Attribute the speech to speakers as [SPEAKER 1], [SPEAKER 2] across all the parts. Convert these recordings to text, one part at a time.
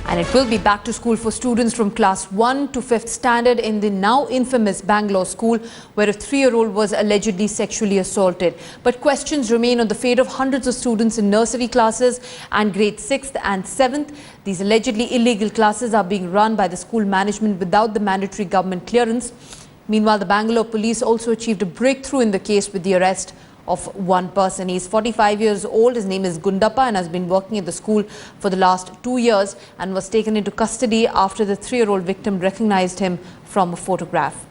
[SPEAKER 1] And it will be back to school for students from class 1 to 5th standard in the now infamous Bangalore school, where a 3-year-old was allegedly sexually assaulted. But questions remain on the fate of hundreds of students in nursery classes and grade 6th and 7th. These allegedly illegal classes are being run by the school management without the mandatory government clearance. Meanwhile, the Bangalore police also achieved a breakthrough in the case with the arrest of one person. He is 45 years old. His name is Gundappa and has been working at the school for the last 2 years and was taken into custody after the 3-year-old victim recognized him from a photograph.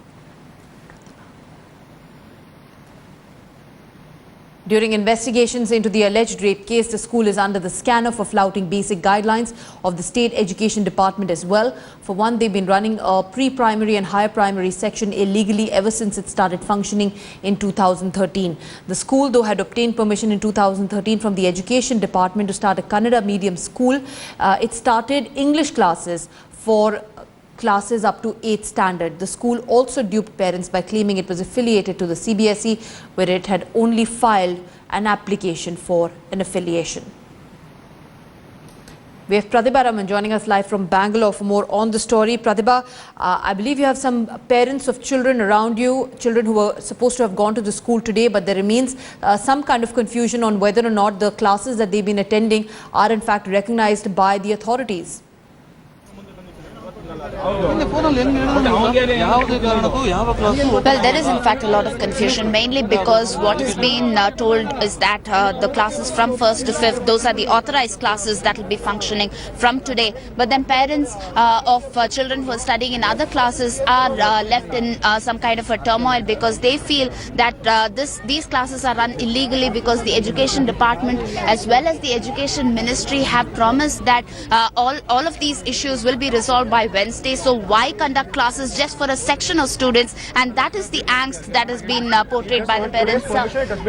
[SPEAKER 1] During investigations into the alleged rape case, the school is under the scanner for flouting basic guidelines of the State Education Department as well. For one, they've been running a pre-primary and higher primary section illegally ever since it started functioning in 2013. The school, though, had obtained permission in 2013 from the Education Department to start a Kannada medium school. It started English classes for classes up to 8th standard. The school also duped parents by claiming it was affiliated to the CBSE, where it had only filed an application for an affiliation. We have Pratibha Raman joining us live from Bangalore for more on the story. Pratibha, I believe you have some parents of children around you, children who were supposed to have gone to the school today, but there remains some kind of confusion on whether or not the classes that they've been attending are in fact recognized by the authorities.
[SPEAKER 2] Well, there is in fact a lot of confusion, mainly because what is being told is that the classes from 1st to 5th, those are the authorized classes that will be functioning from today. But then parents of children who are studying in other classes are left in some kind of a turmoil, because they feel that these classes are run illegally, because the Education Department as well as the Education Ministry have promised that all of these issues will be resolved by Wednesday. So why conduct classes just for a section of students? And that is the angst that has been portrayed by the parents.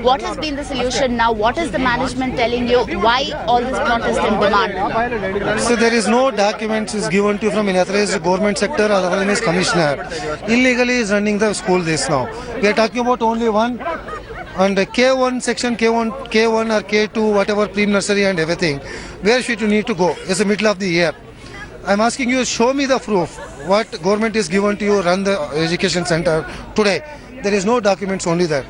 [SPEAKER 2] What has been the solution now? What is the management telling you? Why all this protest and demand?
[SPEAKER 3] So there is no documents is given to from an authorized government sector or otherwise commissioner. Illegally is running the school this now. We are talking about only one. And K1 section, K1 or K2, whatever pre-nursery and everything, where should you need to go? It's the middle of the year. I'm asking you, show me the proof. What government is given to you, run the education center today. There is no documents, only that.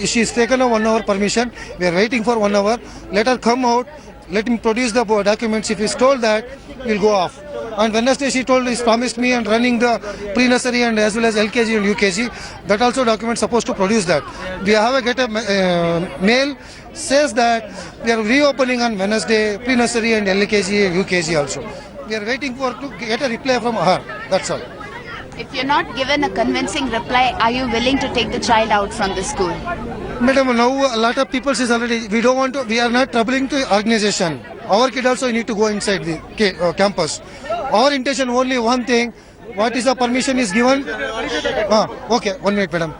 [SPEAKER 3] She's taken a 1 hour permission. We are waiting for 1 hour. Let her come out. Let him produce the documents. If he's told that, we'll go off. On Wednesday, she told, he's promised me and running the pre-nursery and as well as LKG and UKG. That also document supposed to produce that. We have get a mail says that we are reopening on Wednesday pre-nursery and LKG and UKG also. We are waiting to get a reply from her. That's all.
[SPEAKER 2] If you're not given a convincing reply, are you willing to take the child out from the school?
[SPEAKER 3] Madam, now a lot of people is already, we don't want to, we are not troubling to organization. Our kid also need to go inside the campus. Our intention only one thing, what is the permission is given? Okay, 1 minute, madam.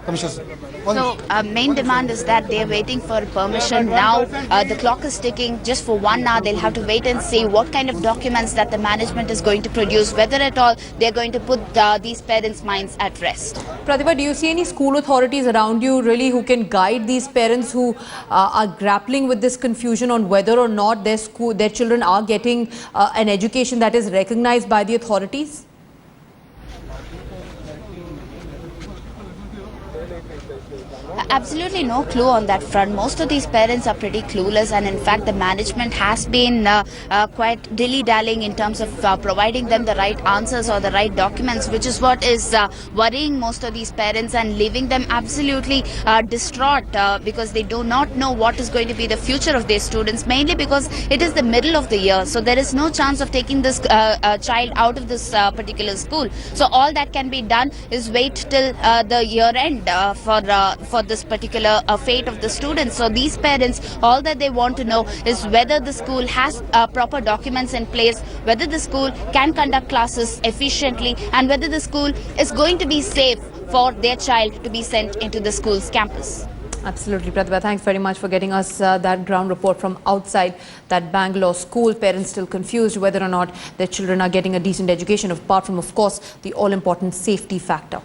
[SPEAKER 2] So, main demand is that they are waiting for permission now. The clock is ticking. Just for 1 hour, they'll have to wait and see what kind of documents that the management is going to produce, whether at all they're going to put these parents' minds at rest.
[SPEAKER 1] Pratibha, do you see any school authorities around you really who can guide these parents who are grappling with this confusion on whether or not their children are getting an education that is recognized by the authorities?
[SPEAKER 2] Absolutely no clue on that front. Most of these parents are pretty clueless, and in fact the management has been quite dilly-dallying in terms of providing them the right answers or the right documents, which is what is worrying most of these parents and leaving them absolutely distraught, because they do not know what is going to be the future of their students, mainly because it is the middle of the year. So there is no chance of taking this child out of this particular school. So all that can be done is wait till the year end for this particular fate of the students. So these parents, all that they want to know is whether the school has proper documents in place, whether the school can conduct classes efficiently, and whether the school is going to be safe for their child to be sent into the school's campus.
[SPEAKER 1] Absolutely, Pratibha. Thanks very much for getting us that ground report from outside that Bangalore school. Parents still confused whether or not their children are getting a decent education, apart from, of course, the all-important safety factor.